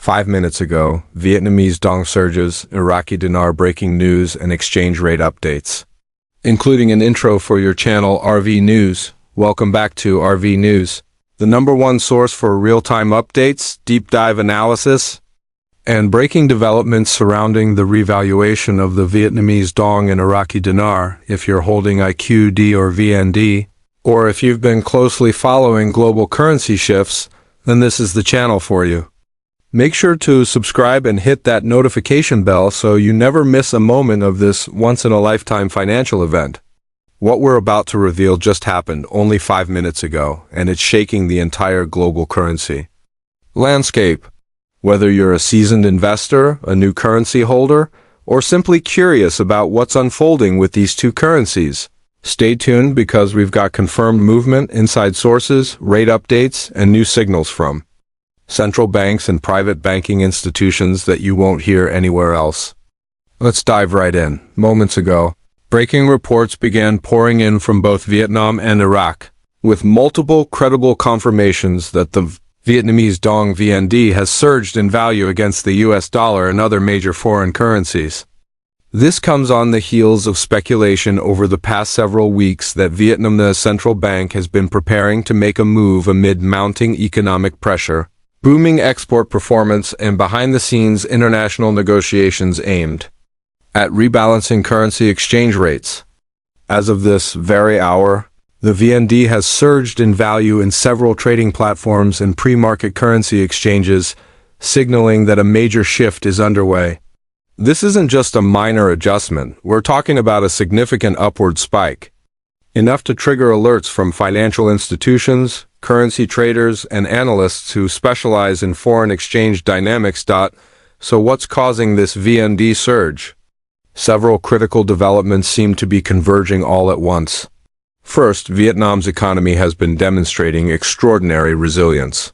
5 minutes ago, Vietnamese Dong surges, Iraqi Dinar breaking news and exchange rate updates. Including an intro for your channel RV News. Welcome back to RV News, the #1 source for real-time updates, deep dive analysis, and breaking developments surrounding the revaluation of the Vietnamese Dong and Iraqi Dinar, if you're holding IQD or VND, or if you've been closely following global currency shifts, then this is the channel for you. Make sure to subscribe and hit that notification bell so you never miss a moment of this once-in-a-lifetime financial event. What we're about to reveal just happened only 5 minutes ago, and it's shaking the entire global currency landscape. Whether you're a seasoned investor, a new currency holder, or simply curious about what's unfolding with these two currencies, stay tuned because we've got confirmed movement, inside sources, rate updates, and new signals from central banks and private banking institutions that you won't hear anywhere else. Let's dive right in. Moments ago, breaking reports began pouring in from both Vietnam and Iraq, with multiple credible confirmations that the Vietnamese Dong VND has surged in value against the US dollar and other major foreign currencies. This comes on the heels of speculation over the past several weeks that Vietnam's central bank has been preparing to make a move amid mounting economic pressure, booming export performance, and behind-the-scenes international negotiations aimed at rebalancing currency exchange rates. As of this very hour, the VND has surged in value in several trading platforms and pre-market currency exchanges, signaling that a major shift is underway. This isn't just a minor adjustment, we're talking about a significant upward spike, enough to trigger alerts from financial institutions, currency traders, and analysts who specialize in foreign exchange dynamics. So what's causing this VND surge? Several critical developments seem to be converging all at once. First, Vietnam's economy has been demonstrating extraordinary resilience.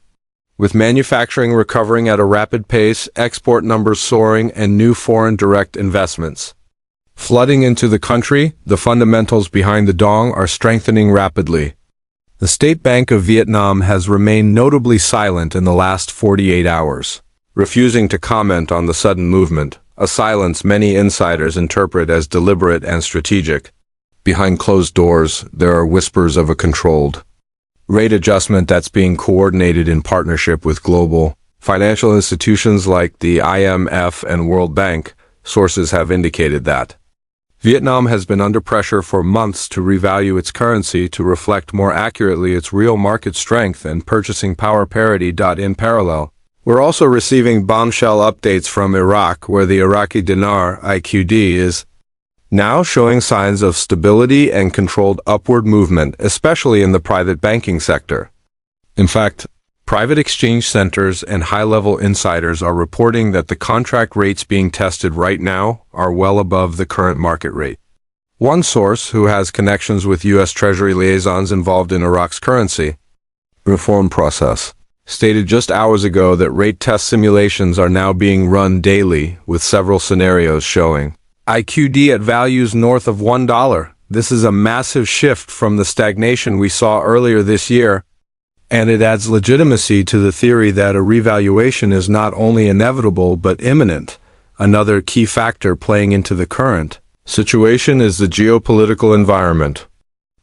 With manufacturing recovering at a rapid pace, export numbers soaring, and new foreign direct investments flooding into the country, the fundamentals behind the Dong are strengthening rapidly. The State Bank of Vietnam has remained notably silent in the last 48 hours, refusing to comment on the sudden movement, a silence many insiders interpret as deliberate and strategic. Behind closed doors, there are whispers of a controlled rate adjustment that's being coordinated in partnership with global financial institutions like the IMF and World Bank. Sources have indicated that Vietnam has been under pressure for months to revalue its currency to reflect more accurately its real market strength and purchasing power parity. In parallel, we're also receiving bombshell updates from Iraq, where the Iraqi Dinar (IQD) is now showing signs of stability and controlled upward movement, especially in the private banking sector. In fact, private exchange centers and high-level insiders are reporting that the contract rates being tested right now are well above the current market rate. One source, who has connections with U.S. Treasury liaisons involved in Iraq's currency reform process, stated just hours ago that rate test simulations are now being run daily, with several scenarios showing IQD at values north of $1. This is a massive shift from the stagnation we saw earlier this year, and it adds legitimacy to the theory that a revaluation is not only inevitable but imminent. Another key factor playing into the current situation is the geopolitical environment.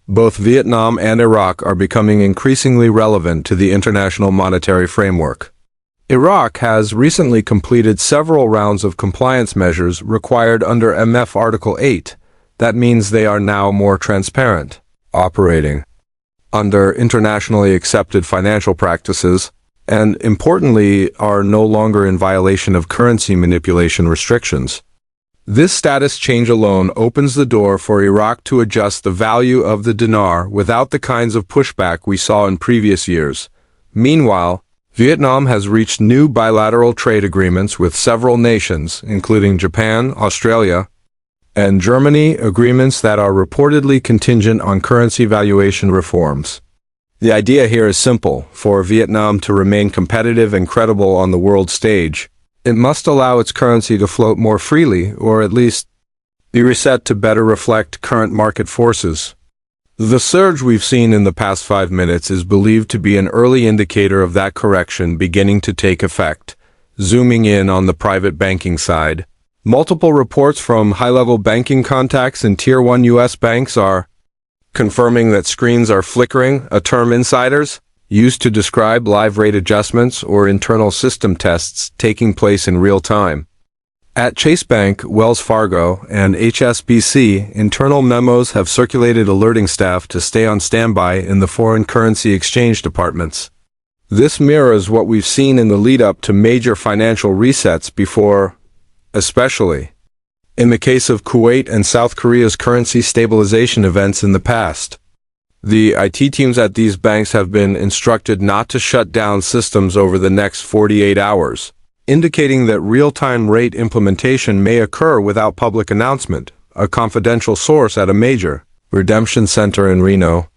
Both Vietnam and Iraq are becoming increasingly relevant to the international monetary framework. Iraq has recently completed several rounds of compliance measures required under MF Article 8. That means they are now more transparent, operating under internationally accepted financial practices, and importantly, are no longer in violation of currency manipulation restrictions. This status change alone opens the door for Iraq to adjust the value of the dinar without the kinds of pushback we saw in previous years. Meanwhile, Vietnam has reached new bilateral trade agreements with several nations, including Japan, Australia, and Germany, agreements that are reportedly contingent on currency valuation reforms. The idea here is simple. For Vietnam to remain competitive and credible on the world stage, it must allow its currency to float more freely, or at least be reset to better reflect current market forces. The surge we've seen in the past 5 minutes is believed to be an early indicator of that correction beginning to take effect, Zooming in on the private banking side, multiple reports from high-level banking contacts in Tier 1 U.S. banks are confirming that screens are flickering, a term insiders use to describe live rate adjustments or internal system tests taking place in real time. At Chase Bank, Wells Fargo, and HSBC, internal memos have circulated alerting staff to stay on standby in the foreign currency exchange departments. This mirrors what we've seen in the lead-up to major financial resets before, especially in the case of Kuwait and South Korea's currency stabilization events in the past. The IT teams at these banks have been instructed not to shut down systems over the next 48 hours, indicating that real-time rate implementation may occur without public announcement, a confidential source at a major redemption center in Reno,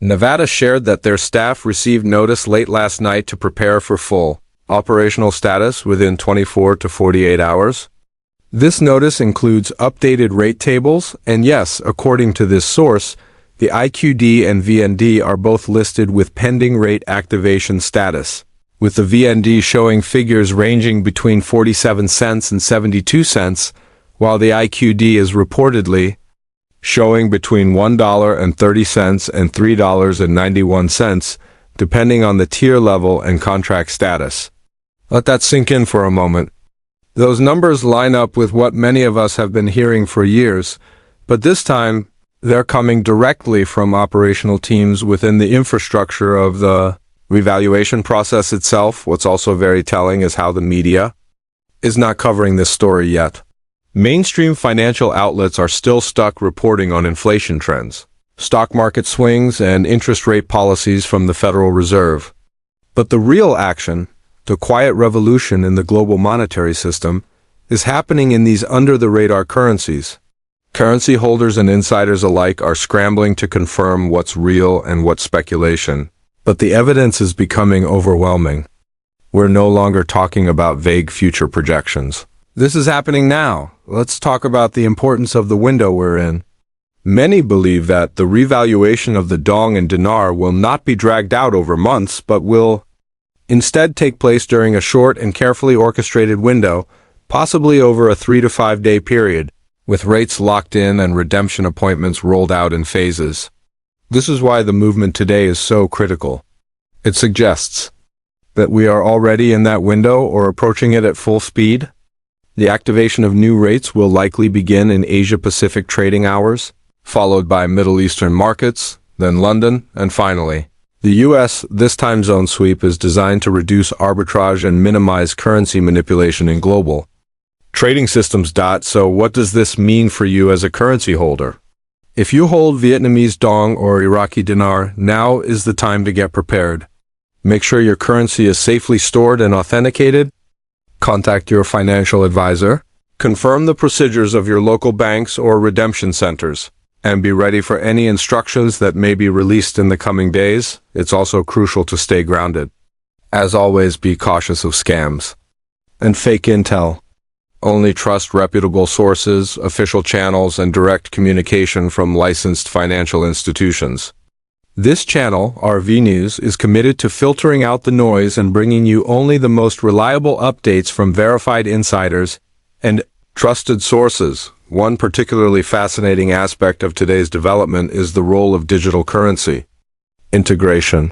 Nevada shared that their staff received notice late last night to prepare for full operational status within 24 to 48 hours. This notice includes updated rate tables, and yes, according to this source, the IQD and VND are both listed with pending rate activation status, with the VND showing figures ranging between 47 cents and 72 cents, while the IQD is reportedly showing between $1.30 and $3.91, depending on the tier level and contract status. Let that sink in for a moment. Those numbers line up with what many of us have been hearing for years, but this time, they're coming directly from operational teams within the infrastructure of the revaluation process itself. What's also very telling is how the media is not covering this story yet. Mainstream financial outlets are still stuck reporting on inflation trends, stock market swings, and interest rate policies from the Federal Reserve. But the real action, the quiet revolution in the global monetary system, is happening in these under-the-radar currencies. Currency holders and insiders alike are scrambling to confirm what's real and what's speculation, but the evidence is becoming overwhelming. We're no longer talking about vague future projections. This is happening now. Let's talk about the importance of the window we're in. Many believe that the revaluation of the Dong and Dinar will not be dragged out over months, but will instead take place during a short and carefully orchestrated window, possibly over a 3 to 5 day period, with rates locked in and redemption appointments rolled out in phases. This is why the movement today is so critical. It suggests that we are already in that window or approaching it at full speed. The activation of new rates will likely begin in Asia-Pacific trading hours, followed by Middle Eastern markets, then London, and finally, the U.S. This time zone sweep is designed to reduce arbitrage and minimize currency manipulation in global trading systems. So what does this mean for you as a currency holder? If you hold Vietnamese Dong or Iraqi Dinar, now is the time to get prepared. Make sure your currency is safely stored and authenticated. Contact your financial advisor. Confirm the procedures of your local banks or redemption centers, and be ready for any instructions that may be released in the coming days. It's also crucial to stay grounded. As always, be cautious of scams and fake intel. Only trust reputable sources, official channels, and direct communication from licensed financial institutions. This channel, RV News, is committed to filtering out the noise and bringing you only the most reliable updates from verified insiders and trusted sources. One particularly fascinating aspect of today's development is the role of digital currency integration.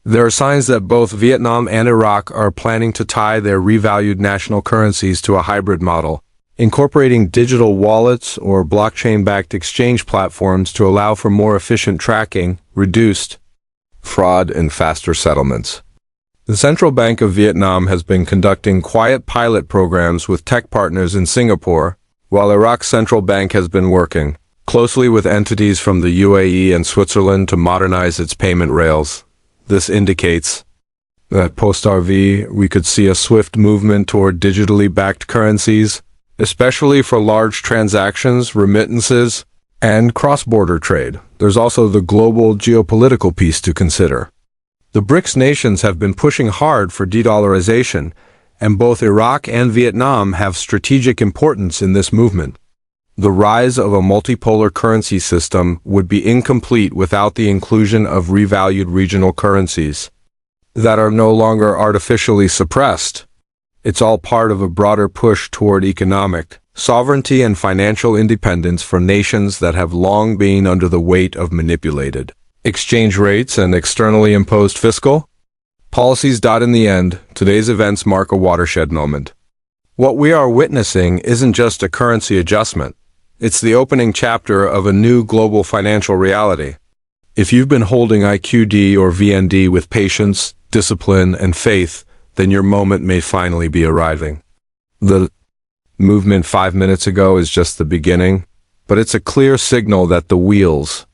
There are signs that both Vietnam and Iraq are planning to tie their revalued national currencies to a hybrid model, incorporating digital wallets or blockchain-backed exchange platforms to allow for more efficient tracking, reduced fraud, and faster settlements. The Central Bank of Vietnam has been conducting quiet pilot programs with tech partners in Singapore, while Iraq's central bank has been working closely with entities from the UAE and Switzerland to modernize its payment rails. This indicates that post-RV we could see a swift movement toward digitally backed currencies, especially for large transactions, remittances, and cross-border trade. There's also the global geopolitical piece to consider. The BRICS nations have been pushing hard for de-dollarization, and both Iraq and Vietnam have strategic importance in this movement. The rise of a multipolar currency system would be incomplete without the inclusion of revalued regional currencies that are no longer artificially suppressed. It's all part of a broader push toward economic sovereignty and financial independence for nations that have long been under the weight of manipulated exchange rates and externally imposed fiscal policies. In the end, today's events mark a watershed moment. What we are witnessing isn't just a currency adjustment. It's the opening chapter of a new global financial reality. If you've been holding IQD or VND with patience, discipline, and faith, then your moment may finally be arriving. The movement 5 minutes ago is just the beginning, but it's a clear signal that the wheels